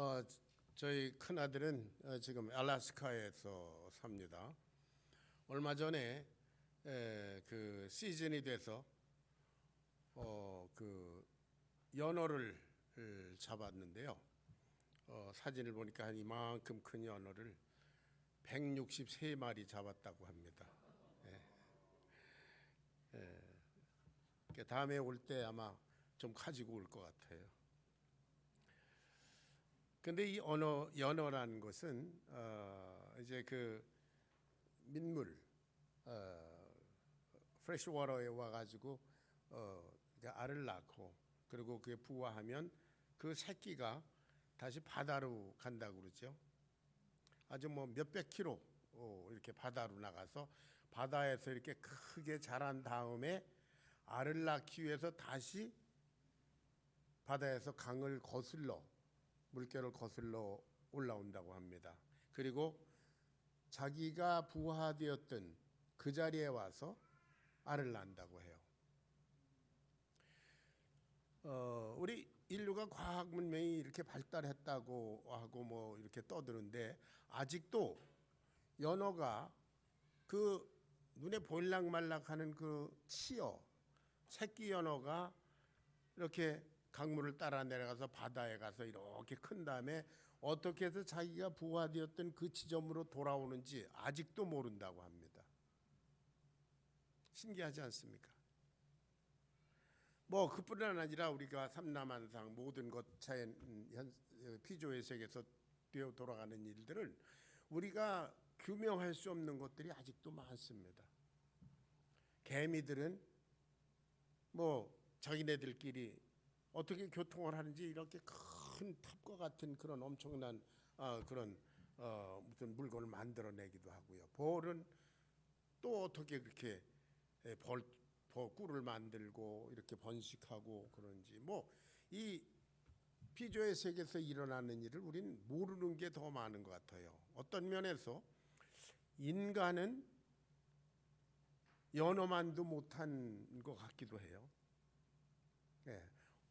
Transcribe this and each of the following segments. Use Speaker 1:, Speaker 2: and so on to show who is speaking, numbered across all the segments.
Speaker 1: 어, 저희 큰아들은 지금 알래스카에서 삽니다. 얼마 전에 그 시즌이 돼서 그 연어를 잡았는데요. 사진을 보니까 한 이만큼 큰 연어를 163마리 잡았다고 합니다. 다음에 올 때 아마 좀 가지고 올 것 같아요. 근데 이 연어라는 것은 이제 그 민물, 프레시 워터에 와가지고 알을 낳고 그리고 그게 부화하면 그 새끼가 다시 바다로 간다고 그러죠. 아주 뭐 몇백 킬로 이렇게 바다로 나가서 바다에서 이렇게 크게 자란 다음에 알을 낳기 위해서 다시 바다에서 강을 거슬러 물결을 거슬러 올라온다고 합니다. 그리고 자기가 부화되었던 그 자리에 와서 알을 낳는다고 해요. 우리 인류가 과학 문명이 이렇게 발달했다고 하고 뭐 이렇게 떠드는데 아직도 연어가 그 눈에 보일락말락하는 그 치어 새끼 연어가 이렇게 강물을 따라 내려가서 바다에 가서 이렇게 큰 다음에 어떻게 해서 자기가 부화되었던 그 지점으로 돌아오는지 아직도 모른다고 합니다. 신기하지 않습니까? 뭐 그뿐만 아니라 우리가 삼라만상 모든 것 자연 피조의 세계에서 뛰어 돌아가는 일들을 우리가 규명할 수 없는 것들이 아직도 많습니다. 개미들은 뭐 자기네들끼리 어떻게 교통을 하는지 이렇게 큰 탑과 같은 그런 엄청난 그런 무슨 물건을 만들어내기도 하고요. 벌은 또 어떻게 그렇게 꿀을 만들고 이렇게 번식하고 그런지 뭐 이 피조의 세계에서 일어나는 일을 우리는 모르는 게 더 많은 것 같아요. 어떤 면에서 인간은 연어만도 못한 것 같기도 해요. 예.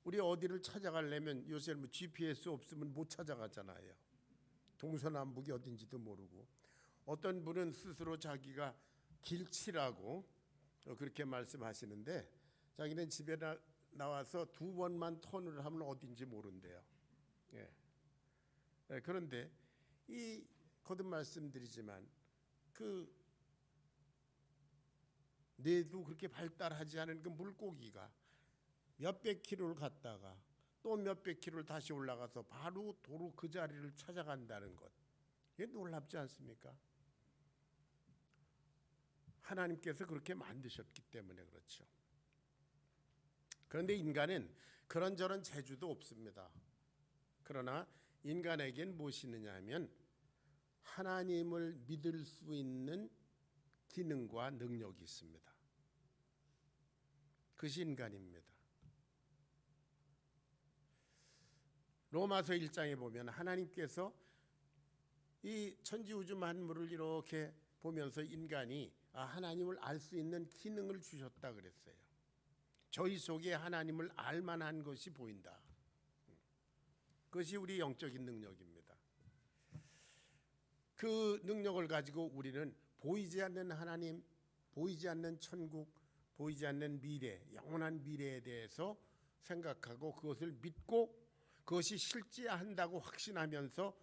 Speaker 1: 우리 어디를 찾아가려면 요새 뭐 GPS 없으면 못 찾아가잖아요. 동서남북이 어딘지도 모르고 어떤 분은 스스로 자기가 길치라고 그렇게 말씀하시는데 자기는 집에 나와서 2번만 턴을 하면 어딘지 모른대요. 예. 그런데 이 거듭 말씀드리지만 그 뇌도 그렇게 발달하지 않은 그 물고기가 몇백 킬로를 갔다가 또 몇백 킬로를 다시 올라가서 바로 도로 그 자리를 찾아간다는 것, 이게 놀랍지 않습니까? 하나님께서 그렇게 만드셨기 때문에 그렇죠. 그런데 인간은 그런저런 재주도 없습니다. 그러나 인간에겐 무엇이 있느냐 하면 하나님을 믿을 수 있는 기능과 능력이 있습니다. 그것이 인간입니다. 로마서 1장에 보면 하나님께서 이 천지우주 만물을 이렇게 보면서 인간이 하나님을 알 수 있는 기능을 주셨다 그랬어요. 저희 속에 하나님을 알만한 것이 보인다. 그것이 우리 영적인 능력입니다. 그 능력을 가지고 우리는 보이지 않는 하나님, 보이지 않는 천국, 보이지 않는 미래, 영원한 미래에 대해서 생각하고 그것을 믿고 그것이 실제한다고 확신하면서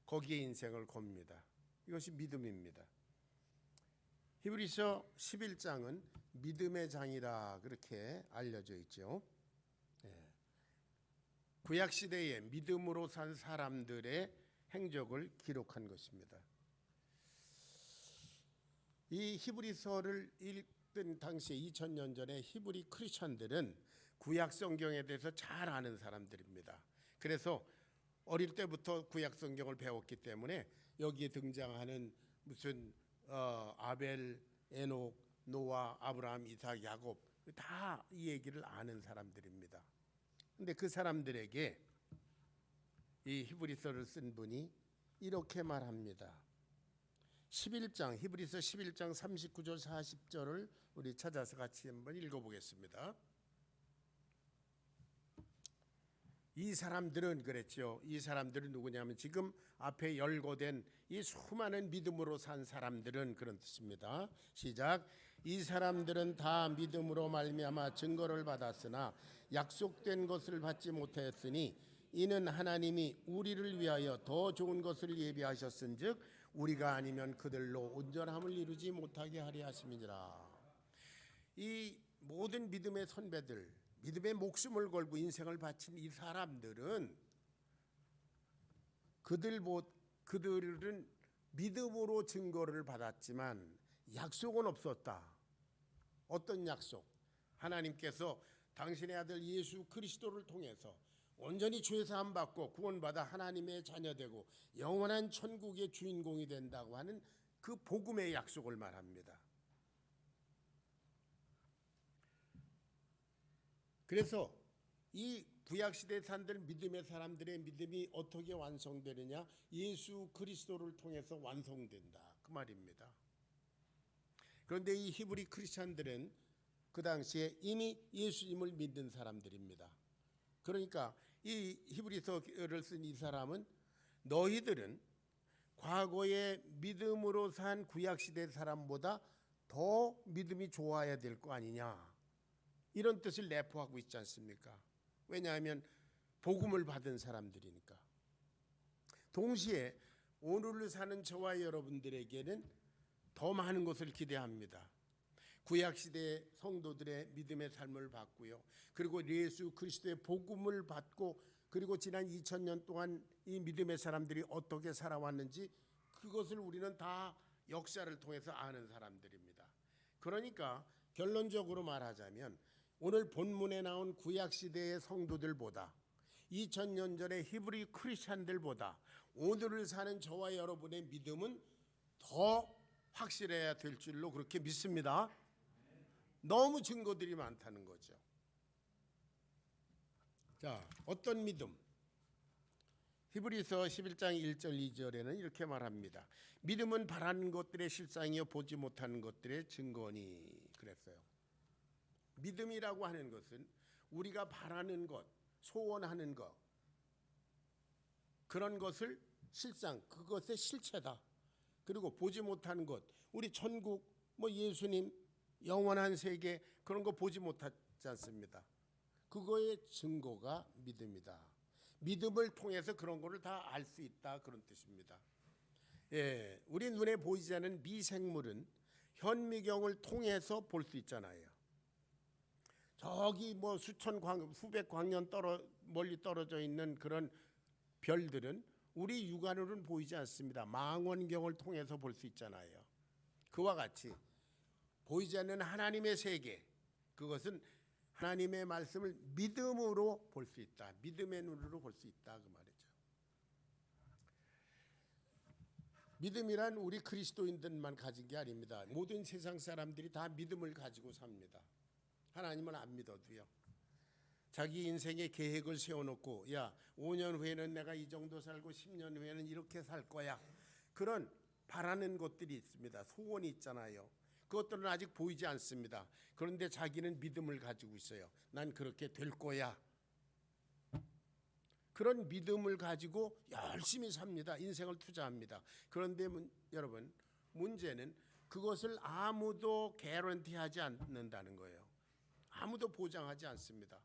Speaker 1: 거기에 인생을 겁니다. 이것이 믿음입니다. 히브리서 11장은 믿음의 장이라 그렇게 알려져 있죠. 구약 시대에 믿음으로 산 사람들의 행적을 기록한 것입니다. 이 히브리서를 읽던 당시에 2000년 전에 히브리 크리스천들은 구약 성경에 대해서 잘 아는 사람들입니다. 그래서 어릴 때부터 구약 성경을 배웠기 때문에 여기에 등장하는 무슨 아벨, 에녹, 노아, 아브라함, 이삭, 야곱 다 이 얘기를 아는 사람들입니다. 근데 그 사람들에게 이 히브리서를 쓴 분이 이렇게 말합니다. 11장 히브리서 11장 39절 40절을 우리 찾아서 같이 한번 읽어보겠습니다. 이 사람들은 그랬죠. 이 사람들은 누구냐면 지금 앞에 열거된 이 수많은 믿음으로 산 사람들은 그런 뜻입니다. 시작. 이 사람들은 다 믿음으로 말미암아 증거를 받았으나 약속된 것을 받지 못하였으니 이는 하나님이 우리를 위하여 더 좋은 것을 예비하셨은즉 우리가 아니면 그들로 온전함을 이루지 못하게 하려 하심이니라. 이 모든 믿음의 선배들, 믿음의 목숨을 걸고 인생을 바친 이 사람들은 그들은 믿음으로 증거를 받았지만 약속은 없었다. 어떤 약속? 하나님께서 당신의 아들 예수 그리스도를 통해서 온전히 죄 사함 받고 구원받아 하나님의 자녀되고 영원한 천국의 주인공이 된다고 하는 그 복음의 약속을 말합니다. 그래서 이 구약시대 산들 믿음의 사람들의 믿음이 어떻게 완성되느냐? 예수 그리스도를 통해서 완성된다 그 말입니다. 그런데 이 히브리 크리스찬들은 그 당시에 이미 예수님을 믿는 사람들입니다. 그러니까 이 히브리서를 쓴 이 사람은 너희들은 과거에 믿음으로 산 구약시대 사람보다 더 믿음이 좋아야 될 거 아니냐, 이런 뜻을 내포하고 있지 않습니까? 왜냐하면 복음을 받은 사람들이니까. 동시에 오늘을 사는 저와 여러분들에게는 더 많은 것을 기대합니다. 구약시대 성도들의 믿음의 삶을 받고요, 그리고 예수 그리스도의 복음을 받고, 그리고 지난 2000년 동안 이 믿음의 사람들이 어떻게 살아왔는지 그것을 우리는 다 역사를 통해서 아는 사람들입니다. 그러니까 결론적으로 말하자면 오늘 본문에 나온 구약시대의 성도들보다 2000년 전의 히브리 크리스찬들보다 오늘을 사는 저와 여러분의 믿음은 더 확실해야 될 줄로 그렇게 믿습니다. 너무 증거들이 많다는 거죠. 자, 어떤 믿음? 히브리서 11장 1절 2절에는 이렇게 말합니다. 믿음은 바라는 것들의 실상이요 보지 못하는 것들의 증거니. 그랬어요. 믿음이라고 하는 것은 우리가 바라는 것, 소원하는 것, 그런 것을 실상, 그것의 실체다. 그리고 보지 못하는 것, 우리 천국, 예수님, 영원한 세계, 그런 거 보지 못하지 않습니다. 그거의 증거가 믿음이다. 믿음을 통해서 그런 거를 다 알 수 있다, 그런 뜻입니다. 예, 우리 눈에 보이지 않는 미생물은 현미경을 통해서 볼 수 있잖아요. 저기 수백 광년 멀리 떨어져 있는 그런 별들은 우리 육안으로는 보이지 않습니다. 망원경을 통해서 볼 수 있잖아요. 그와 같이 보이지 않는 하나님의 세계, 그것은 하나님의 말씀을 믿음으로 볼 수 있다. 믿음의 눈으로 볼 수 있다, 그 말이죠. 믿음이란 우리 그리스도인들만 가진 게 아닙니다. 모든 세상 사람들이 다 믿음을 가지고 삽니다. 하나님을 안 믿어도요. 자기 인생의 계획을 세워놓고 5년 후에는 내가 이 정도 살고 10년 후에는 이렇게 살 거야. 그런 바라는 것들이 있습니다. 소원이 있잖아요. 그것들은 아직 보이지 않습니다. 그런데 자기는 믿음을 가지고 있어요. 난 그렇게 될 거야. 그런 믿음을 가지고 열심히 삽니다. 인생을 투자합니다. 그런데 여러분, 문제는 그것을 아무도 개런티하지 않는다는 거예요. 아무도 보장하지 않습니다.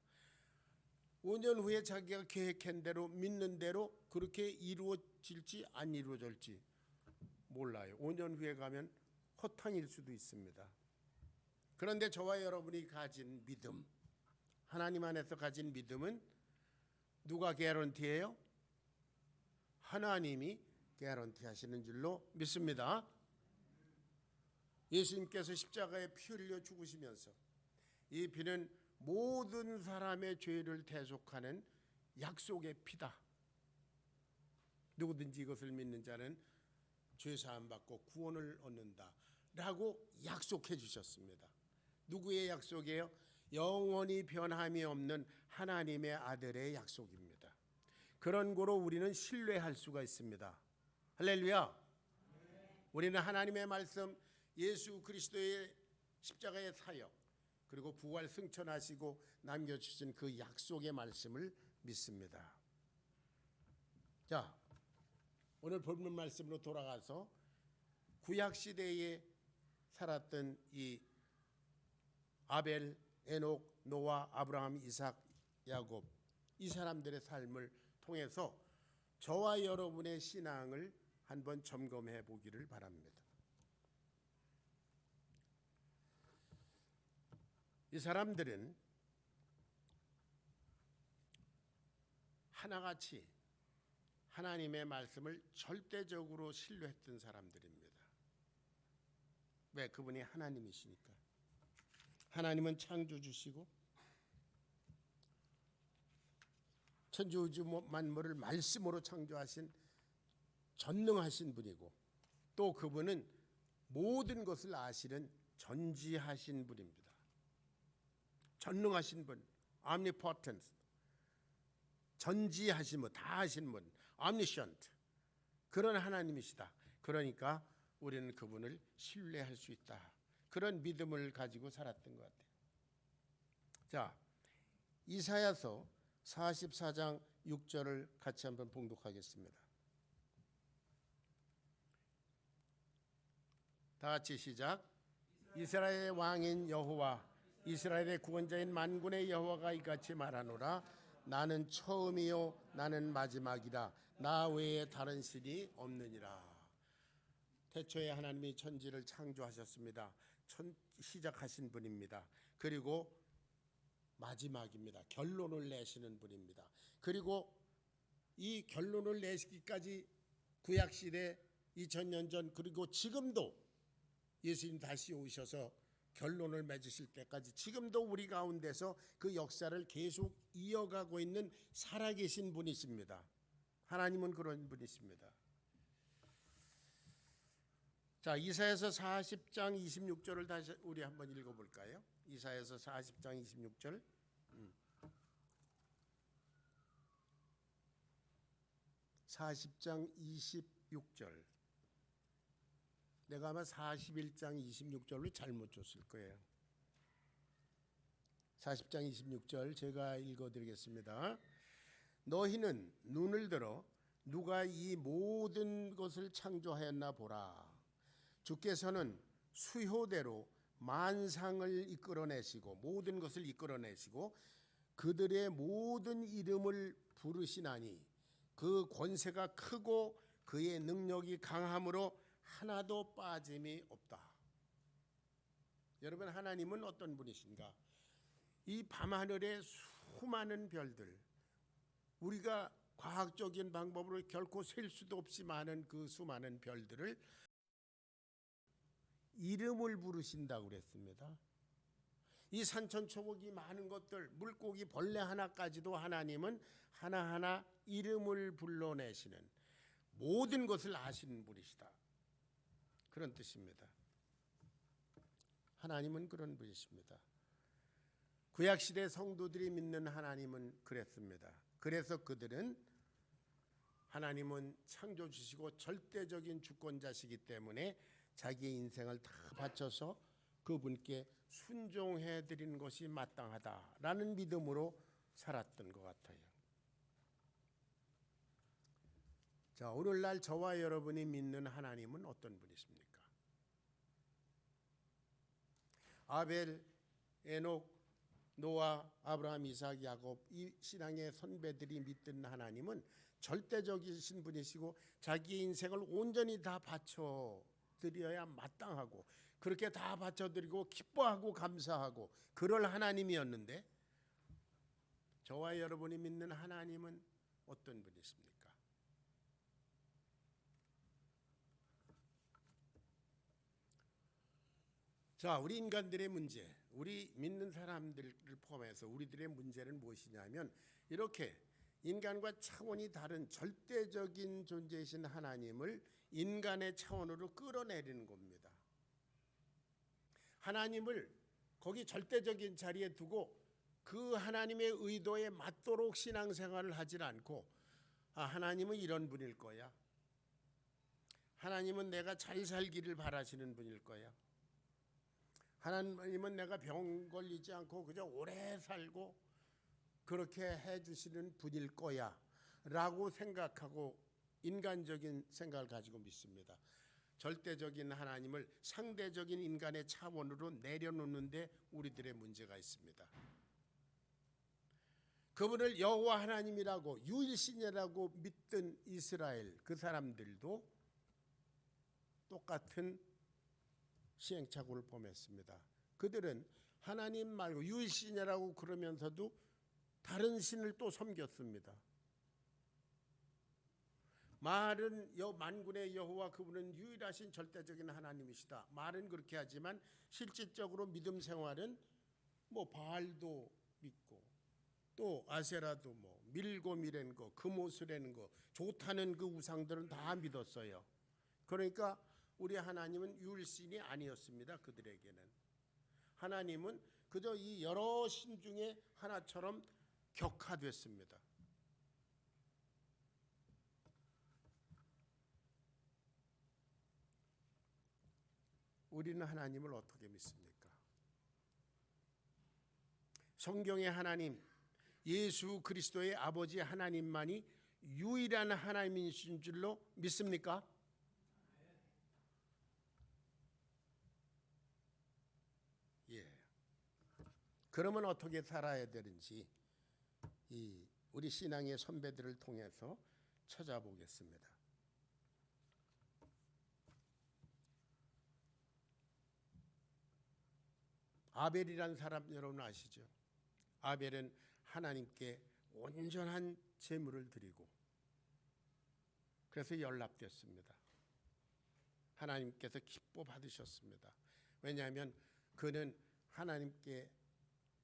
Speaker 1: 5년 후에 자기가 계획한 대로 믿는 대로 그렇게 이루어질지 안 이루어질지 몰라요. 5년 후에 가면 허탕일 수도 있습니다. 그런데 저와 여러분이 가진 믿음, 하나님 안에서 가진 믿음은 누가 개런티해요? 하나님이 개런티 하시는 줄로 믿습니다. 예수님께서 십자가에 피 흘려 죽으시면서 이 피는 모든 사람의 죄를 대속하는 약속의 피다. 누구든지 이것을 믿는 자는 죄 사함 받고 구원을 얻는다 라고 약속해 주셨습니다. 누구의 약속이에요? 영원히 변함이 없는 하나님의 아들의 약속입니다. 그런 거로 우리는 신뢰할 수가 있습니다. 할렐루야. 우리는 하나님의 말씀, 예수 그리스도의 십자가의 사역, 그리고 부활 승천하시고 남겨주신 그 약속의 말씀을 믿습니다. 자, 오늘 본문 말씀으로 돌아가서 구약 시대에 살았던 이 아벨, 에녹, 노아, 아브라함, 이삭, 야곱, 이 사람들의 삶을 통해서 저와 여러분의 신앙을 한번 점검해 보기를 바랍니다. 이 사람들은 하나같이 하나님의 말씀을 절대적으로 신뢰했던 사람들입니다. 왜? 그분이 하나님이시니까. 하나님은 창조주시고 천지우주 만물을 말씀으로 창조하신 전능하신 분이고, 또 그분은 모든 것을 아시는 전지하신 분입니다. 전능하신 분, omnipotence, 전지하신 분, 다 하신 분, omniscient, 그런 하나님이시다. 그러니까 우리는 그분을 신뢰할 수 있다. 그런 믿음을 가지고 살았던 것 같아요. 자, 이사야서 44장 6절을 같이 한번 봉독하겠습니다. 다 같이 시작. 이스라엘의 왕인 여호와, 이스라엘의 구원자인 만군의 여호와가 이같이 말하노라. 나는 처음이요 나는 마지막이라. 나 외에 다른 신이 없느니라. 태초에 하나님이 천지를 창조하셨습니다. 시작하신 분입니다. 그리고 마지막입니다. 결론을 내시는 분입니다. 그리고 이 결론을 내시기까지 구약시대 2000년 전, 그리고 지금도 예수님 다시 오셔서 결론을 맺으실 때까지 지금도 우리 가운데서 그 역사를 계속 이어가고 있는 살아계신 분이십니다. 하나님은 그런 분이십니다. 자, 이사야서 40장 26절을 다시 우리 한번 읽어볼까요? 이사야서 40장 26절. 40장 26절. 내가 아마 41장 26절로 잘못 줬을 거예요. 40장 26절 제가 읽어드리겠습니다. 너희는 눈을 들어 누가 이 모든 것을 창조하였나 보라. 주께서는 수효대로 만상을 이끌어내시고 모든 것을 이끌어내시고 그들의 모든 이름을 부르시나니 그 권세가 크고 그의 능력이 강함으로 하나도 빠짐이 없다. 여러분, 하나님은 어떤 분이신가? 이 밤하늘의 수많은 별들, 우리가 과학적인 방법으로 결코 셀 수도 없이 많은 그 수많은 별들을 이름을 부르신다고 그랬습니다. 이 산천초목이 많은 것들, 물고기 벌레 하나까지도 하나님은 하나하나 이름을 불러내시는, 모든 것을 아시는 분이시다. 그런 뜻입니다. 하나님은 그런 분이십니다. 구약시대 성도들이 믿는 하나님은 그랬습니다. 그래서 그들은 하나님은 창조주시고 절대적인 주권자시기 때문에 자기의 인생을 다 바쳐서 그분께 순종해 드리는 것이 마땅하다라는 믿음으로 살았던 것 같아요. 자, 오늘날 저와 여러분이 믿는 하나님은 어떤 분이십니까? 아벨, 에녹, 노아, 아브라함, 이삭, 야곱, 이 신앙의 선배들이 믿던 하나님은 절대적이신 분이시고 자기의 인생을 온전히 다 바쳐드려야 마땅하고, 그렇게 다 바쳐드리고 기뻐하고 감사하고 그럴 하나님이었는데, 저와 여러분이 믿는 하나님은 어떤 분이십니까? 자, 우리 인간들의 문제, 우리 믿는 사람들을 포함해서 우리들의 문제는 무엇이냐면, 이렇게 인간과 차원이 다른 절대적인 존재이신 하나님을 인간의 차원으로 끌어내리는 겁니다. 하나님을 거기 절대적인 자리에 두고 그 하나님의 의도에 맞도록 신앙생활을 하질 않고, 하나님은 이런 분일 거야, 하나님은 내가 잘 살기를 바라시는 분일 거야, 하나님은 내가 병 걸리지 않고 그저 오래 살고 그렇게 해주시는 분일 거야 라고 생각하고 인간적인 생각을 가지고 믿습니다. 절대적인 하나님을 상대적인 인간의 차원으로 내려놓는데 우리들의 문제가 있습니다. 그분을 여호와 하나님이라고 유일신이라고 믿던 이스라엘 그 사람들도 똑같은 시행착오를 범했습니다. 그들은 하나님 말고 유일신이라고 그러면서도 다른 신을 또 섬겼습니다. 말은 만군의 여호와 그분은 유일하신 절대적인 하나님이시다. 말은 그렇게 하지만 실질적으로 믿음 생활은 바알도 믿고 또 아세라도 밀고미라는 거, 금오스라는 거, 좋다는 그 우상들은 다 믿었어요. 그러니까 우리 하나님은 유일신이 아니었습니다. 그들에게는 하나님은 그저 이 여러 신 중에 하나처럼 격화됐습니다. 우리는 하나님을 어떻게 믿습니까? 성경의 하나님 예수 그리스도의 아버지 하나님만이 유일한 하나님이신 줄로 믿습니까? 예. 그러면 어떻게 살아야 되는지 우리 신앙의 선배들을 통해서 찾아보겠습니다. 아벨이란 사람 여러분 아시죠? 아벨은 하나님께 온전한 제물을 드리고 그래서 연락됐습니다. 하나님께서 기뻐 받으셨습니다. 왜냐하면 그는 하나님께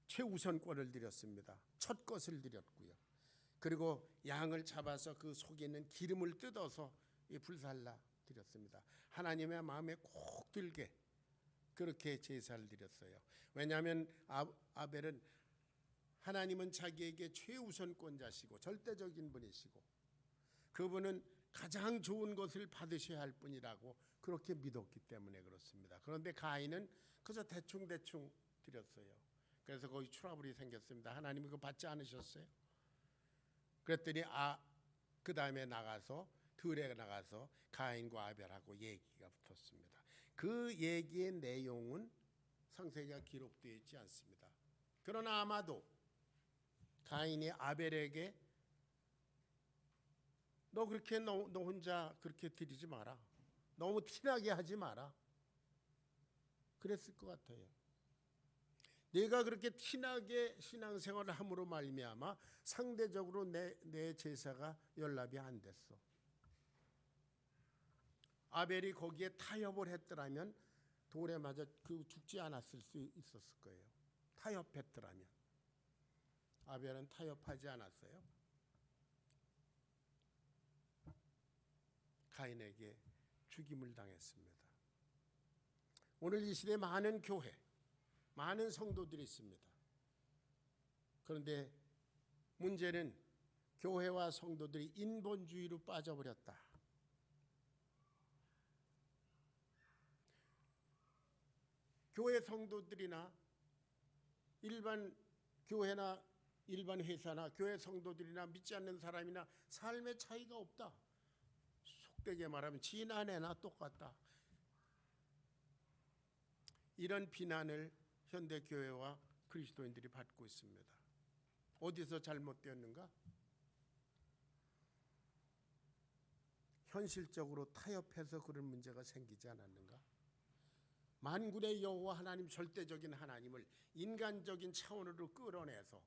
Speaker 1: 최우선권을 드렸습니다. 첫 것을 드렸고요. 그리고 양을 잡아서 그 속에 있는 기름을 뜯어서 불살라 드렸습니다. 하나님의 마음에 꼭 들게 그렇게 제사를 드렸어요. 왜냐하면 아벨은 하나님은 자기에게 최우선권자시고 절대적인 분이시고 그분은 가장 좋은 것을 받으셔야 할 뿐이라고 그렇게 믿었기 때문에 그렇습니다. 그런데 가인은 그저 대충 드렸어요. 그래서 거기 트러블이 생겼습니다. 하나님이 그거 받지 않으셨어요? 그랬더니 그 다음에 들에 나가서 가인과 아벨하고 얘기가 붙었습니다. 그 얘기의 내용은 상세가 기록되어 있지 않습니다. 그러나 아마도 가인이 아벨에게 너 그렇게 너 혼자 그렇게 드리지 마라. 너무 티나게 하지 마라. 그랬을 것 같아요. 내가 그렇게 티나게 신앙생활을 함으로 말미암아 상대적으로 내 제사가 연락이 안 됐어. 아벨이 거기에 타협을 했더라면 돌에 맞아 죽지 않았을 수 있었을 거예요. 타협했더라면. 아벨은 타협하지 않았어요. 가인에게 죽임을 당했습니다. 오늘 이 시대에 많은 교회, 많은 성도들이 있습니다. 그런데 문제는 교회와 성도들이 인본주의로 빠져버렸다. 교회 성도들이나 일반 교회나 일반 회사나 교회 성도들이나 믿지 않는 사람이나 삶의 차이가 없다. 속되게 말하면 지난해나 똑같다. 이런 비난을 현대교회와 그리스도인들이 받고 있습니다. 어디서 잘못되었는가? 현실적으로 타협해서 그런 문제가 생기지 않았는가? 만군의 여호와 하나님 절대적인 하나님을 인간적인 차원으로 끌어내서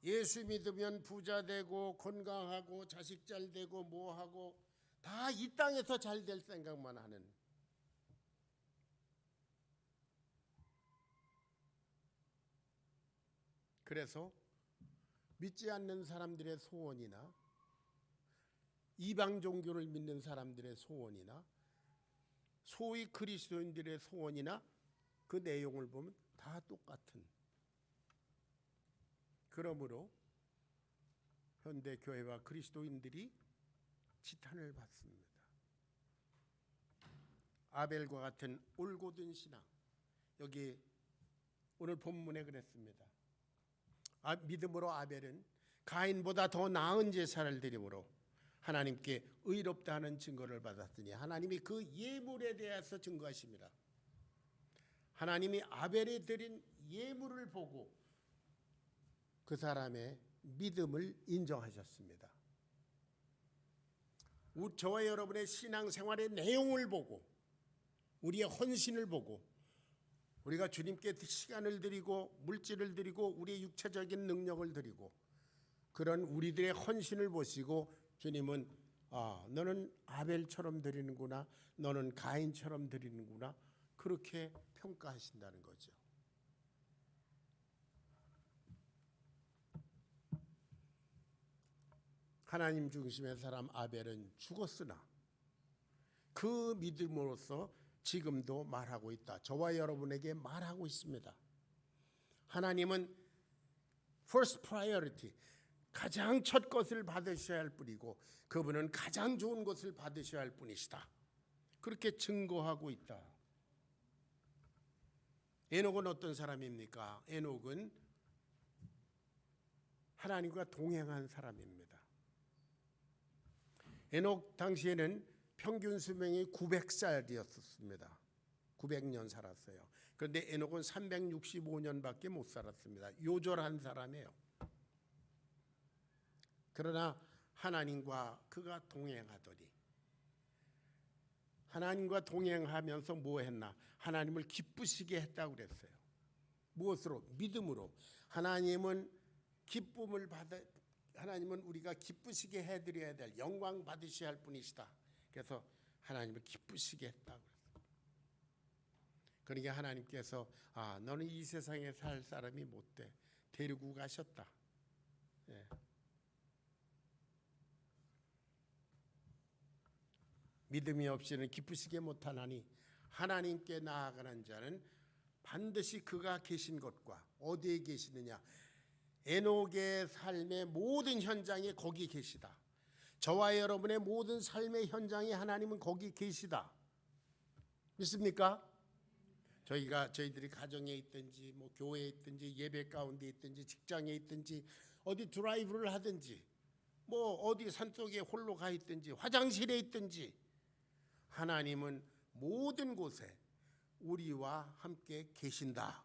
Speaker 1: 예수 믿으면 부자 되고 건강하고 자식 잘 되고 뭐하고 다 이 땅에서 잘 될 생각만 하는 그래서 믿지 않는 사람들의 소원이나 이방 종교를 믿는 사람들의 소원이나 소위 그리스도인들의 소원이나 그 내용을 보면 다 똑같은 그러므로 현대 교회와 그리스도인들이 지탄을 받습니다. 아벨과 같은 올곧은 신앙 여기 오늘 본문에 그랬습니다. 믿음으로 아벨은 가인보다 더 나은 제사를 드림으로 하나님께 의롭다는 증거를 받았더니 하나님이 그 예물에 대해서 증거하십니다. 하나님이 아벨이 드린 예물을 보고 그 사람의 믿음을 인정하셨습니다. 저와 여러분의 신앙생활의 내용을 보고 우리의 헌신을 보고 우리가 주님께 시간을 드리고 물질을 드리고 우리의 육체적인 능력을 드리고 그런 우리들의 헌신을 보시고 주님은 너는 아벨처럼 드리는구나, 너는 가인처럼 드리는구나, 그렇게 평가하신다는 거죠. 하나님 중심의 사람 아벨은 죽었으나 그 믿음으로써 지금도 말하고 있다. 저와 여러분에게 말하고 있습니다. 하나님은 first priority, 가장 첫 것을 받으셔야 할 뿐이고 그분은 가장 좋은 것을 받으셔야 할 뿐이시다. 그렇게 증거하고 있다. 에녹은 어떤 사람입니까? 에녹은 하나님과 동행한 사람입니다. 에녹 당시에는 평균 수명이 900살이었습니다. 900년 살았어요. 그런데 에녹은 365년밖에 못 살았습니다. 요절한 사람이에요. 그러나 하나님과 그가 동행하더니 하나님과 동행하면서 뭐 했나? 하나님을 기쁘시게 했다고 그랬어요. 무엇으로? 믿음으로. 하나님은 기쁨을 받아, 하나님은 우리가 기쁘시게 해드려야 될, 영광 받으셔야 할 분이시다. 그래서 하나님을 기쁘시게 했다고 그랬어요. 그러니까 하나님께서 너는 이 세상에 살 사람이 못 돼. 데리고 가셨다. 예. 믿음이 없이는 기쁘시게 못하나니 하나님께 나아가는 자는 반드시 그가 계신 곳과 어디에 계시느냐? 에녹의 삶의 모든 현장에 거기 계시다. 저와 여러분의 모든 삶의 현장에 하나님은 거기 계시다. 믿습니까? 저희들이 가정에 있든지 뭐 교회에 있든지 예배 가운데 있든지 직장에 있든지 어디 드라이브를 하든지 뭐 어디 산속에 홀로 가 있든지 화장실에 있든지 하나님은 모든 곳에 우리와 함께 계신다.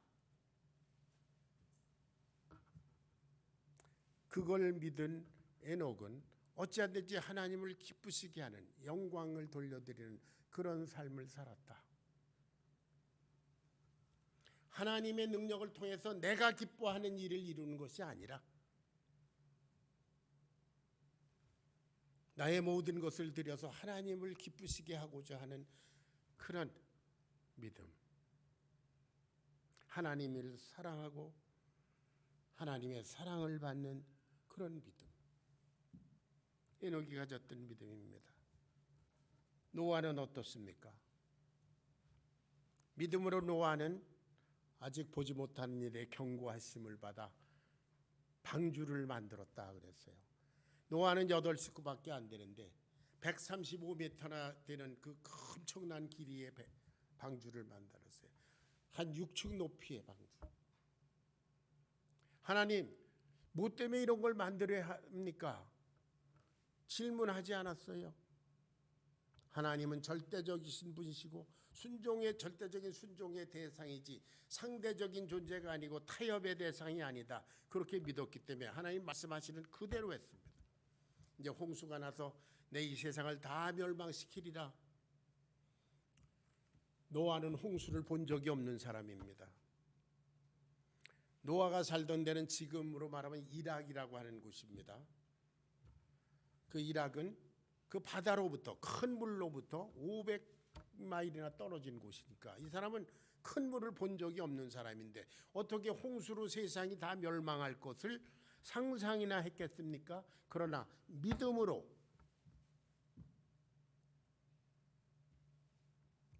Speaker 1: 그걸 믿은 에녹은 어찌하든지 하나님을 기쁘시게 하는, 영광을 돌려드리는 그런 삶을 살았다. 하나님의 능력을 통해서 내가 기뻐하는 일을 이루는 것이 아니라 나의 모든 것을 들여서 하나님을 기쁘시게 하고자 하는 그런 믿음, 하나님을 사랑하고 하나님의 사랑을 받는 그런 믿음, 에녹이 가졌던 믿음입니다. 노아는 어떻습니까? 믿음으로 노아는 아직 보지 못하는 일에 경고하심을 받아 방주를 만들었다 그랬어요. 노아는 8식구밖에 안 되는데 135m나 되는 그 엄청난 길이의 방주를 만들었어요. 한 6층 높이의 방주. 하나님, 뭐 때문에 이런 걸 만들어야 합니까? 질문하지 않았어요. 하나님은 절대적이신 분이시고 순종의 절대적인 순종의 대상이지 상대적인 존재가 아니고 타협의 대상이 아니다. 그렇게 믿었기 때문에 하나님 말씀하시는 그대로 했습니다. 이제 홍수가 나서 내 이 세상을 다 멸망시키리라. 노아는 홍수를 본 적이 없는 사람입니다. 노아가 살던 데는 지금으로 말하면 이락이라고 하는 곳입니다. 그 이락은 그 바다로부터 큰 물로부터 500마일이나 떨어진 곳이니까 이 사람은 큰 물을 본 적이 없는 사람인데 어떻게 홍수로 세상이 다 멸망할 것을 상상이나 했겠습니까? 그러나 믿음으로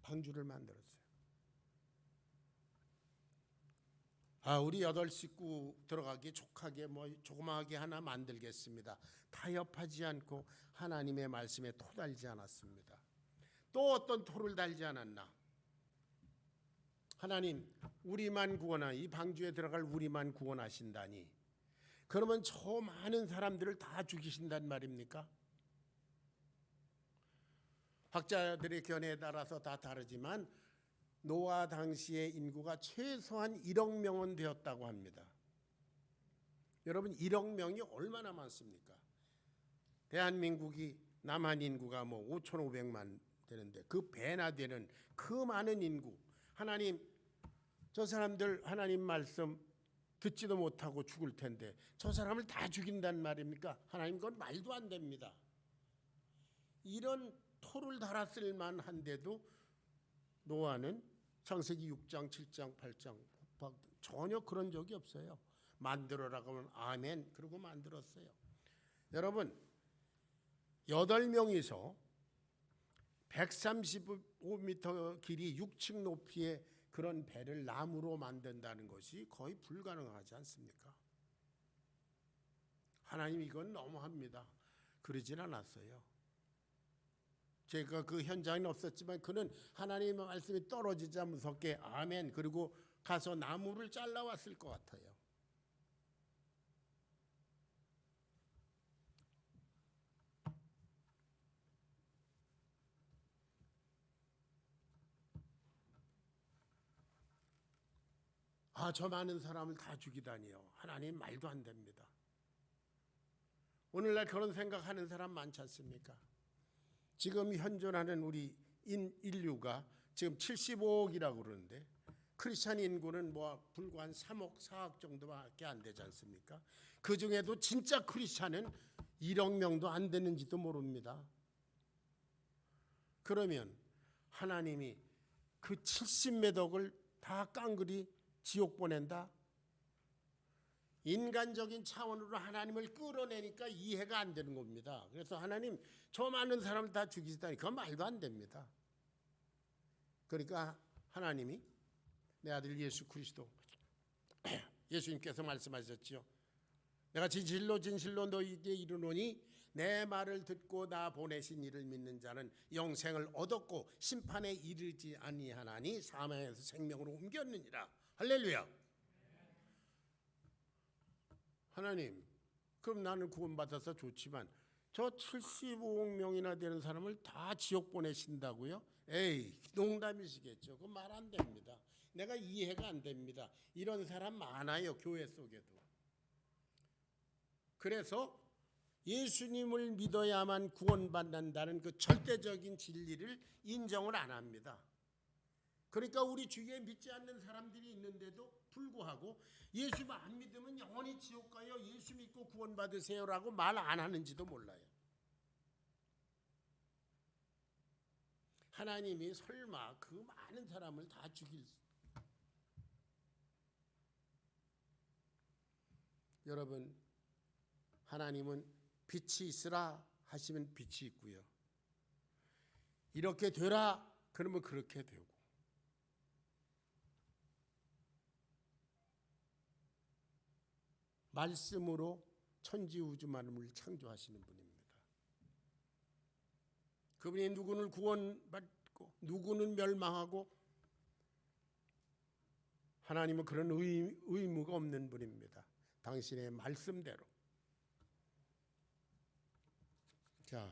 Speaker 1: 방주를 만들었어요. 우리 8식구 들어가기 족하게 뭐 조그마하게 하나 만들겠습니다. 타협하지 않고 하나님의 말씀에 토 달지 않았습니다. 또 어떤 토를 달지 않았나? 하나님 우리만 이 방주에 들어갈 우리만 구원하신다니, 그러면 저 많은 사람들을 다 죽이신단 말입니까? 학자들의 견해에 따라서 다 다르지만 노아 당시의 인구가 최소한 1억 명은 되었다고 합니다. 여러분 1억 명이 얼마나 많습니까? 대한민국이 남한 인구가 5,500만 되는데 그 배나 되는 그 많은 인구, 하나님 저 사람들 하나님 말씀 듣지도 못하고 죽을 텐데 저 사람을 다 죽인단 말입니까? 하나님 그건 말도 안 됩니다. 이런 토를 달았을 만한데도 노아는 창세기 6장, 7장, 8장 전혀 그런 적이 없어요. 만들어라고 하면 아멘 그러고 만들었어요. 여러분 8명이서 135m 길이 6층 높이의 그런 배를 나무로 만든다는 것이 거의 불가능하지 않습니까? 하나님 이건 너무합니다. 그러진 않았어요. 제가 그 현장에 없었지만 그는 하나님의 말씀이 떨어지자 무섭게 아멘 그리고 가서 나무를 잘라왔을 것 같아요. 저 많은 사람을 다 죽이다니요. 하나님 말도 안 됩니다. 오늘날 그런 생각하는 사람 많지 않습니까? 지금 현존하는 우리 인류가 지금 75억이라고 그러는데 크리스찬 인구는 불과 한 3억, 4억 정도밖에 안 되지 않습니까? 그 중에도 진짜 크리스찬은 1억 명도 안 되는지도 모릅니다. 그러면 하나님이 그 70몇 억을 다 깡그리 지옥 보낸다? 인간적인 차원으로 하나님을 끌어내니까 이해가 안 되는 겁니다. 그래서 하나님 저 많은 사람을 다 죽이시다니 그건 말도 안 됩니다. 그러니까 하나님이 내 아들 예수 그리스도 예수님께서 말씀하셨지요. 내가 진실로 진실로 너희에게 이르노니 내 말을 듣고 나 보내신 이를 믿는 자는 영생을 얻었고 심판에 이르지 아니하나니 사망에서 생명으로 옮겼느니라. 할렐루야. 하나님 그럼 나는 구원받아서 좋지만 저 75억 명이나 되는 사람을 다 지옥 보내신다고요? 에이 농담이시겠죠. 그거 말 안 됩니다. 내가 이해가 안 됩니다. 이런 사람 많아요. 교회 속에도. 그래서 예수님을 믿어야만 구원받는다는 그 절대적인 진리를 인정을 안 합니다. 그러니까 우리 주위에 믿지 않는 사람들이 있는데도 불구하고 예수 안 믿으면 영원히 지옥 가요. 예수 믿고 구원받으세요라고 말 안 하는지도 몰라요. 하나님이 설마 그 많은 사람을 다 죽일 여러분 하나님은 빛이 있으라 하시면 빛이 있고요. 이렇게 되라 그러면 그렇게 되고 말씀으로 천지 우주 만물을 창조하시는 분입니다. 그분이 누구는 구원받고 누구는 멸망하고 하나님은 그런 의무가 없는 분입니다. 당신의 말씀대로. 자,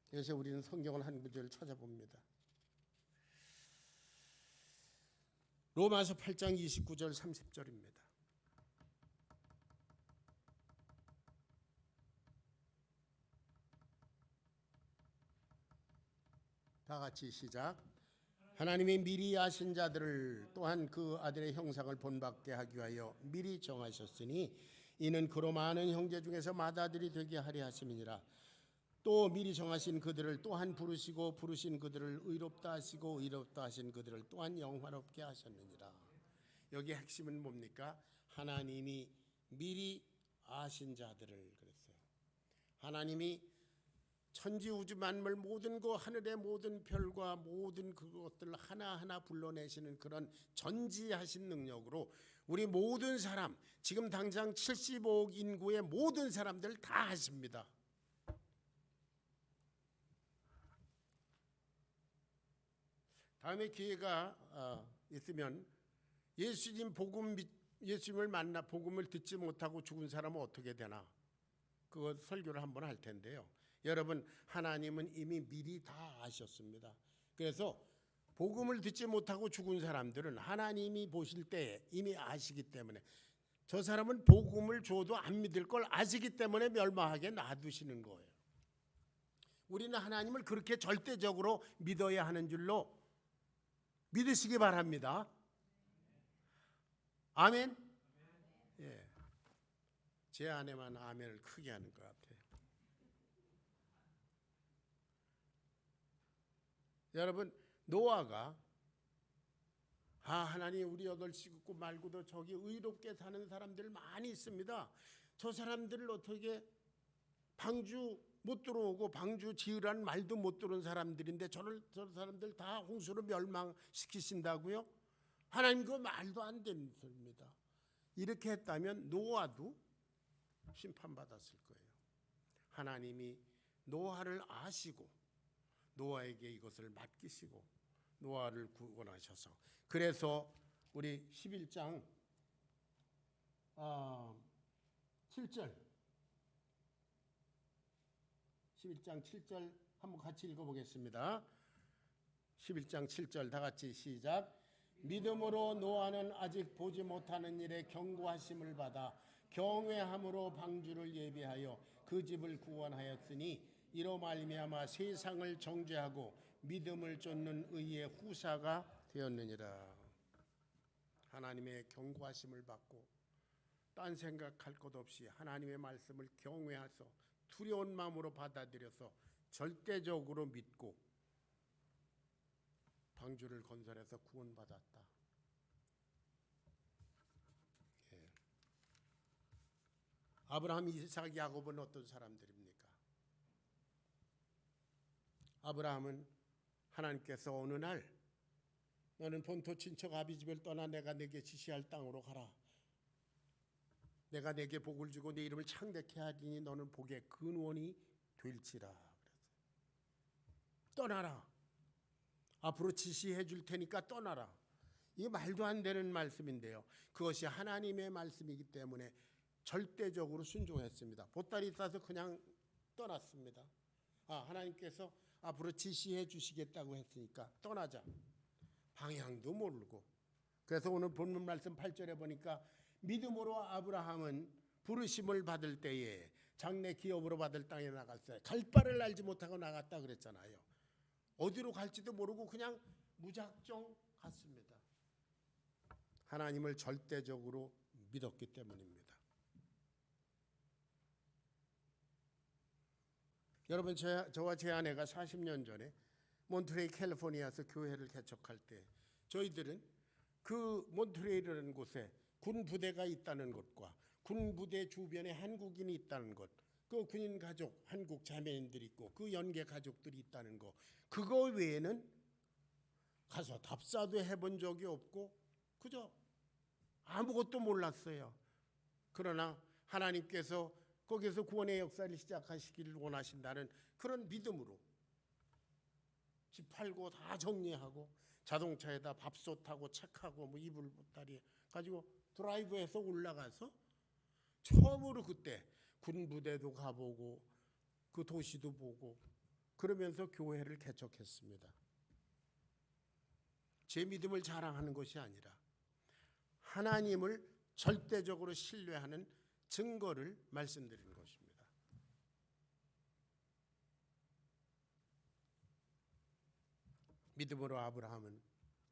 Speaker 1: 그래서 우리는 성경을 한 구절 찾아봅니다. 로마서 8장 29절 30절입니다. 다 같이 시작. 하나님이 미리 아신 자들을 또한 그 아들의 형상을 본받게 하기 위하여 미리 정하셨으니 이는 그로 많은 형제 중에서 맏아들이 되게 하려 하심이니라. 또 미리 정하신 그들을 또한 부르시고 부르신 그들을 의롭다 하시고 의롭다 하신 그들을 또한 영화롭게 하셨느니라. 여기 핵심은 뭡니까? 하나님이 미리 아신 자들을 그랬어요. 하나님이 천지 우주 만물 모든 그 하늘의 모든 별과 모든 그것들 하나하나 불러내시는 그런 전지하신 능력으로 우리 모든 사람 지금 당장 75억 인구의 모든 사람들 다 하십니다. 다음에 기회가 있으면 예수님을 만나 복음을 듣지 못하고 죽은 사람은 어떻게 되나? 그거 설교를 한번 할 텐데요. 여러분, 하나님은 이미 미리 다 아셨습니다. 그래서 복음을 듣지 못하고 죽은 사람들은 하나님이 보실 때 이미 아시기 때문에 저 사람은 복음을 줘도 안 믿을 걸 아시기 때문에 멸망하게 놔두시는 거예요. 우리는 하나님을 그렇게 절대적으로 믿어야 하는 줄로 믿으시기 바랍니다. 아멘. 예. 제 아내만 아멘을 크게 하는 것 같아요. 여러분, 노아가 하나님 우리 8식구 말고도 저기 의롭게 사는 사람들 많이 있습니다. 저 사람들을 어떻게 방주 못 들어오고 방주 지으라는 말도 못 들은 사람들인데 저 사람들 다 홍수로 멸망시키신다고요? 하나님 그거 말도 안 되는 소리입니다. 이렇게 했다면 노아도 심판받았을 거예요. 하나님이 노아를 아시고 노아에게 이것을 맡기시고 노아를 구원하셔서 그래서 우리 11장 7절 11장 7절 한번 같이 읽어보겠습니다. 11장 7절 다 같이 시작. 믿음으로 노아는 아직 보지 못하는 일에 경고하심을 받아 경외함으로 방주를 예비하여 그 집을 구원하였으니 이로 말미암아 세상을 정죄하고 믿음을 쫓는 의의 후사가 되었느니라. 하나님의 경고하심을 받고 딴 생각할 것 없이 하나님의 말씀을 경외해서 두려운 마음으로 받아들여서 절대적으로 믿고 방주를 건설해서 구원받았다. 예. 아브라함, 이삭, 야곱은 어떤 사람들입니까? 아브라함은 하나님께서 어느 날 너는 본토 친척 아비 집을 떠나 내가 내게 지시할 땅으로 가라. 내가 내게 복을 주고 네 이름을 창대케 하리니 너는 복의 근원이 될지라. 떠나라. 앞으로 지시해 줄 테니까 떠나라. 이게 말도 안 되는 말씀인데요. 그것이 하나님의 말씀이기 때문에 절대적으로 순종했습니다. 보따리 싸서 그냥 떠났습니다. 하나님께서 앞으로 지시해 주시겠다고 했으니까 떠나자. 방향도 모르고. 그래서 오늘 본문 말씀 8절에 보니까 믿음으로 아브라함은 부르심을 받을 때에 장래 기업으로 받을 땅에 나갔어요. 갈 바를 알지 못하고 나갔다 그랬잖아요. 어디로 갈지도 모르고 그냥 무작정 갔습니다. 하나님을 절대적으로 믿었기 때문입니다. 여러분, 저와 제 아내가 40년 전에 몬트레이 캘리포니아에서 교회를 개척할 때 저희들은 그 몬트레이라는 곳에 군 부대가 있다는 것과 군 부대 주변에 한국인이 있다는 것, 그 군인 가족, 한국 자매인들이 있고 그 연계 가족들이 있다는 것, 그거 외에는 가서 답사도 해본 적이 없고 그저 아무것도 몰랐어요. 그러나 하나님께서 거기서 구원의 역사를 시작하시기를 원하신다는 그런 믿음으로 집 팔고 다 정리하고 자동차에다 밥솥하고 책하고 뭐 이불 보따리 가지고 드라이브에서 올라가서 처음으로 그때 군부대도 가보고 그 도시도 보고 그러면서 교회를 개척했습니다. 제 믿음을 자랑하는 것이 아니라 하나님을 절대적으로 신뢰하는 증거를 말씀드리는 것입니다. 믿음으로 아브라함은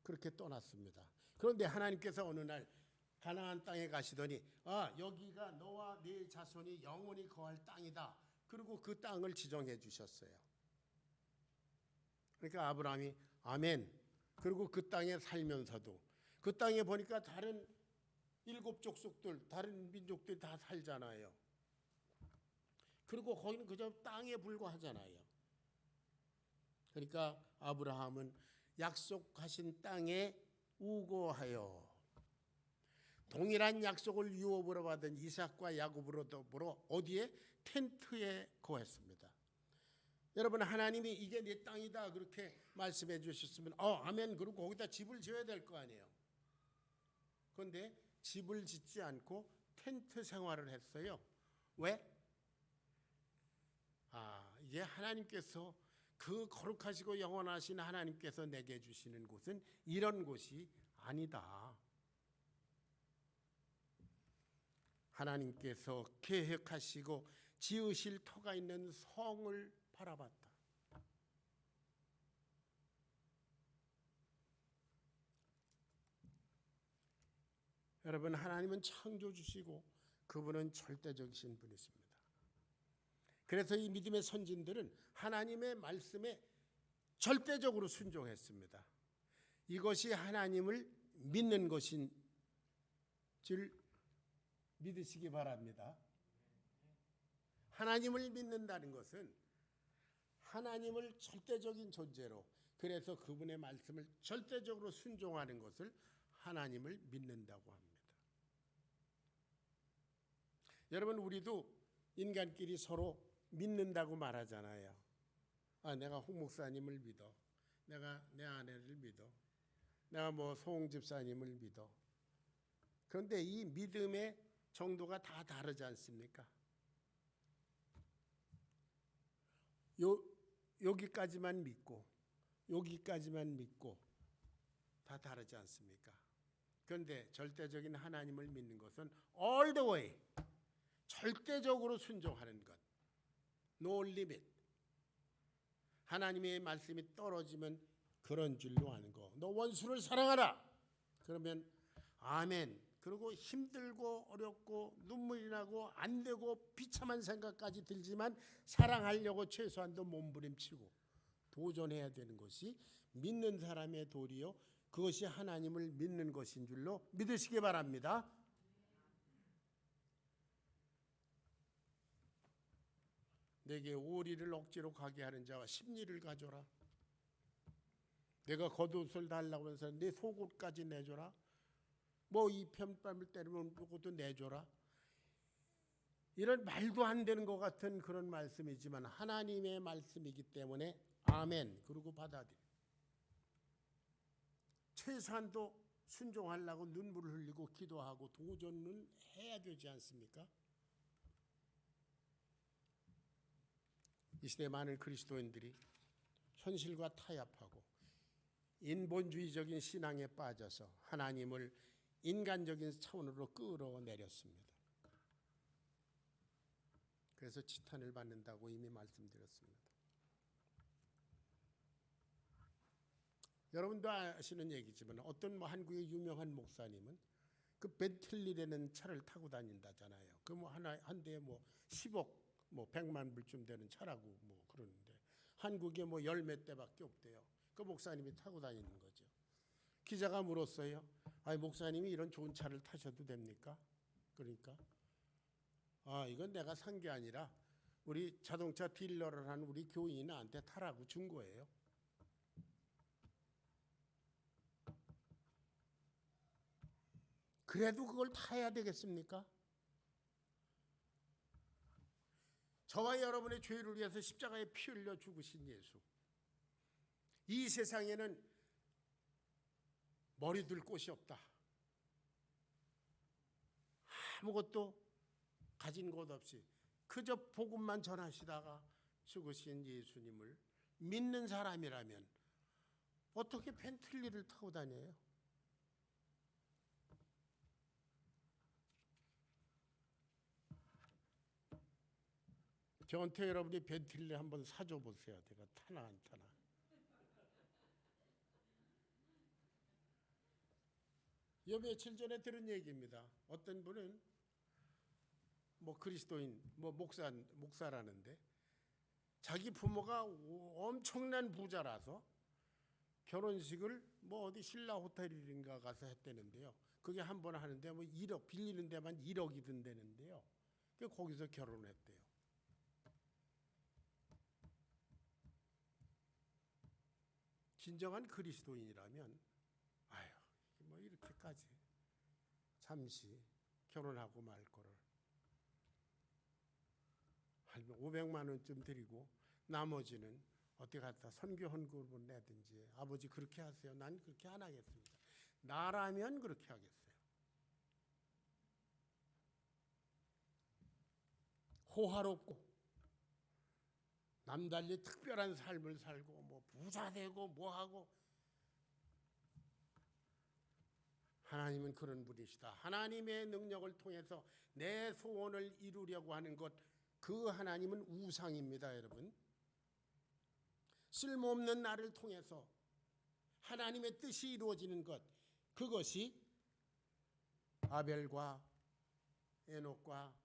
Speaker 1: 그렇게 떠났습니다. 그런데 하나님께서 어느 날 가나안 땅에 가시더니 여기가 너와 네 자손이 영원히 거할 땅이다. 그리고 그 땅을 지정해 주셨어요. 그러니까 아브라함이 아멘. 그리고 그 땅에 살면서도 그 땅에 보니까 다른 7족속들, 다른 민족들이 다 살잖아요. 그리고 거기는 그저 땅에 불과하잖아요. 그러니까 아브라함은 약속하신 땅에 우거하여 동일한 약속을 유업으로 받은 이삭과 야곱으로 더불어 어디에? 텐트에 거했습니다. 여러분, 하나님이 이게 내 땅이다 그렇게 말씀해 주셨으면 아멘. 그리고 거기다 집을 지어야 될 거 아니에요. 그런데 집을 짓지 않고 텐트 생활을 했어요. 왜? 이게 하나님께서 그 거룩하시고 영원하신 하나님께서 내게 주시는 곳은 이런 곳이 아니다. 하나님께서 계획하시고 지으실 터가 있는 성을 바라봤다. 여러분, 하나님은 창조주시고 그분은 절대적이신 분이십니다. 그래서 이 믿음의 선진들은 하나님의 말씀에 절대적으로 순종했습니다. 이것이 하나님을 믿는 것인 줄 믿으시기 바랍니다. 하나님을 믿는다는 것은 하나님을 절대적인 존재로, 그래서 그분의 말씀을 절대적으로 순종하는 것을 하나님을 믿는다고 합니다. 여러분, 우리도 인간끼리 서로 믿는다고 말하잖아요. 내가 홍 목사님을 믿어. 내가 내 아내를 믿어. 내가 송 집사님을 믿어. 그런데 이 믿음의 정도가 다 다르지 않습니까? 여기까지만 믿고 여기까지만 믿고 다 다르지 않습니까? 그런데 절대적인 하나님을 믿는 것은 all the way, 절대적으로 순종하는 것, no limit. 하나님의 말씀이 떨어지면 그런 줄로 아는 거. 너 원수를 사랑하라. 그러면 아멘. 그리고 힘들고 어렵고 눈물이 나고 안 되고 비참한 생각까지 들지만 사랑하려고 최소한도 몸부림치고 도전해야 되는 것이 믿는 사람의 도리요, 그것이 하나님을 믿는 것인 줄로 믿으시기 바랍니다. 내게 오리를 억지로 가게 하는 자와 십리를 가져라. 내가 겉옷을 달라고 해서 내 속옷까지 내줘라. 이 편밤을 때리면 그것도 내줘라. 이런 말도 안 되는 것 같은 그런 말씀이지만 하나님의 말씀이기 때문에 아멘 그러고 받아들여. 최소한도 순종하려고 눈물을 흘리고 기도하고 도전은 해야 되지 않습니까? 이 시대 많은 그리스도인들이 현실과 타협하고 인본주의적인 신앙에 빠져서 하나님을 인간적인 차원으로 끌어내렸습니다. 그래서 지탄을 받는다고 이미 말씀드렸습니다. 여러분도 아시는 얘기지만 어떤 한국의 유명한 목사님은 그 벤틀리라는 차를 타고 다닌다잖아요. 그 한 대에 10억 100만 불쯤 되는 차라고 그러는데 한국에 열 몇 대밖에 없대요. 그 목사님이 타고 다니는 거죠. 기자가 물었어요. 목사님이 이런 좋은 차를 타셔도 됩니까? 그러니까 이건 내가 산 게 아니라 우리 자동차 딜러를 하는 우리 교인이 나한테 타라고 준 거예요. 그래도 그걸 타야 되겠습니까? 저와 여러분의 죄를 위해서 십자가에 피 흘려 죽으신 예수. 이 세상에는 머리 둘 곳이 없다. 아무것도 가진 것 없이 그저 복음만 전하시다가 죽으신 예수님을 믿는 사람이라면 어떻게 벤틀리를 타고 다녀요? 저한테 여러분이 벤틀리 한번 사줘 보세요. 내가 타나 안 타나. 요 며칠 전에 들은 얘기입니다. 어떤 분은 그리스도인 목사라는데 자기 부모가 엄청난 부자라서 결혼식을 어디 신라 호텔인가 가서 했다는데요. 그게 한 번 하는데 1억 빌리는 데만 1억이 든다는데요. 거기서 결혼했대요. 진정한 그리스도인이라면 이렇게까지 잠시 결혼하고 말 거를 한 500만 원쯤 드리고 나머지는 어떻게 갖다 선교 헌금을 내든지 아버지 그렇게 하세요. 난 그렇게 안 하겠습니다. 나라면 그렇게 하겠어요. 호화롭고 남달리 특별한 삶을 살고 뭐 부자 되고 뭐 하고, 하나님은 그런 분이시다. 하나님의 능력을 통해서 내 소원을 이루려고 하는 것, 그 하나님은 우상입니다, 여러분. 쓸모없는 나를 통해서 하나님의 뜻이 이루어지는 것, 그것이 아벨과 에녹과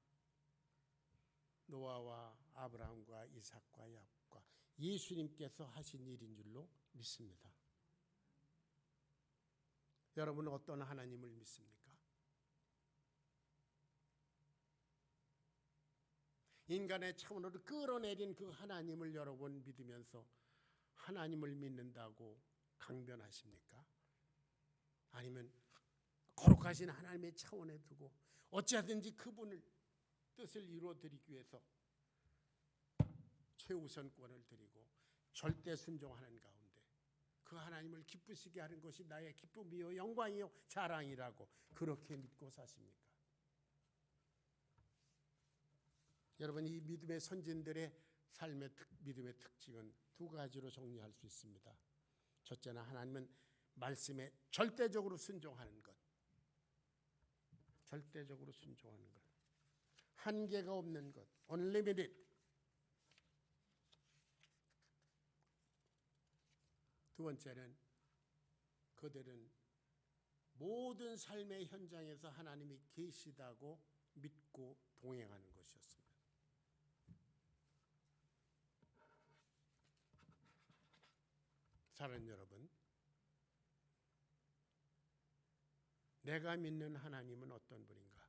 Speaker 1: 노아와 아브라함과 이삭과 야곱과 예수님께서 하신 일인 줄로 믿습니다. 여러분은 어떤 하나님을 믿습니까? 인간의 차원으로 끌어내린 그 하나님을 여러분 믿으면서 하나님을 믿는다고 강변하십니까? 아니면 거룩하신 하나님의 차원에 두고 어찌하든지 그분을 뜻을 이루어드리기 위해서 최우선권을 드리고 절대 순종하는 가운데 그 하나님을 기쁘시게 하는 것이 나의 기쁨이요 영광이요 자랑이라고 그렇게 믿고 사십니까? 여러분, 이 믿음의 선진들의 삶의 믿음의 특징은 두 가지로 정리할 수 있습니다. 첫째는 하나님은 말씀에 절대적으로 순종하는 것, 절대적으로 순종하는 것, 한계가 없는 것, unlimited. 두 번째는 그들은 모든 삶의 현장에서 하나님이 계시다고 믿고 동행하는 것이었습니다. 사랑하는 여러분, 내가 믿는 하나님은 어떤 분인가?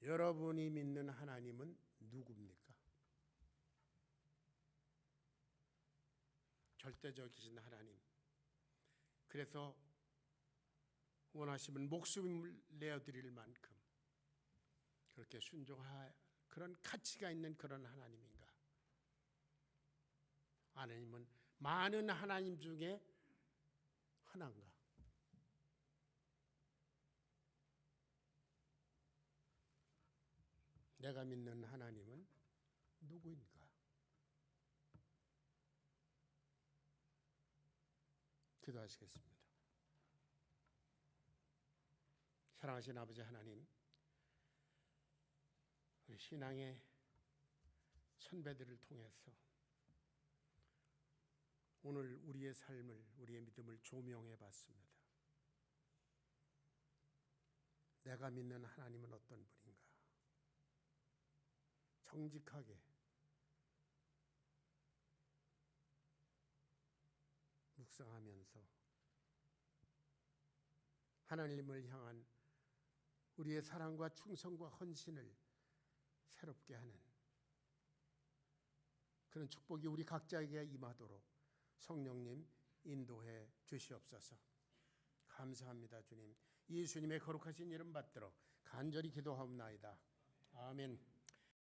Speaker 1: 여러분이 믿는 하나님은 누굽니까? 절대적이신 하나님. 그래서 원하시면 목숨을 내어드릴 만큼 그렇게 순종할 그런 가치가 있는 그런 하나님인가? 아니면 많은 하나님 중에 하나인가? 내가 믿는 하나님은 누구인가? 기도하시겠습니다. 사랑하신 아버지 하나님, 우리 신앙의 선배들을 통해서 오늘 우리의 삶을, 우리의 믿음을 조명해 봤습니다. 내가 믿는 하나님은 어떤 분인가? 정직하게 묵상하면서 하나님을 향한 우리의 사랑과 충성과 헌신을 새롭게 하는 그런 축복이 우리 각자에게 임하도록 성령님 인도해 주시옵소서. 감사합니다, 주님. 예수님의 거룩하신 이름 받들어 간절히 기도하옵나이다. 아멘.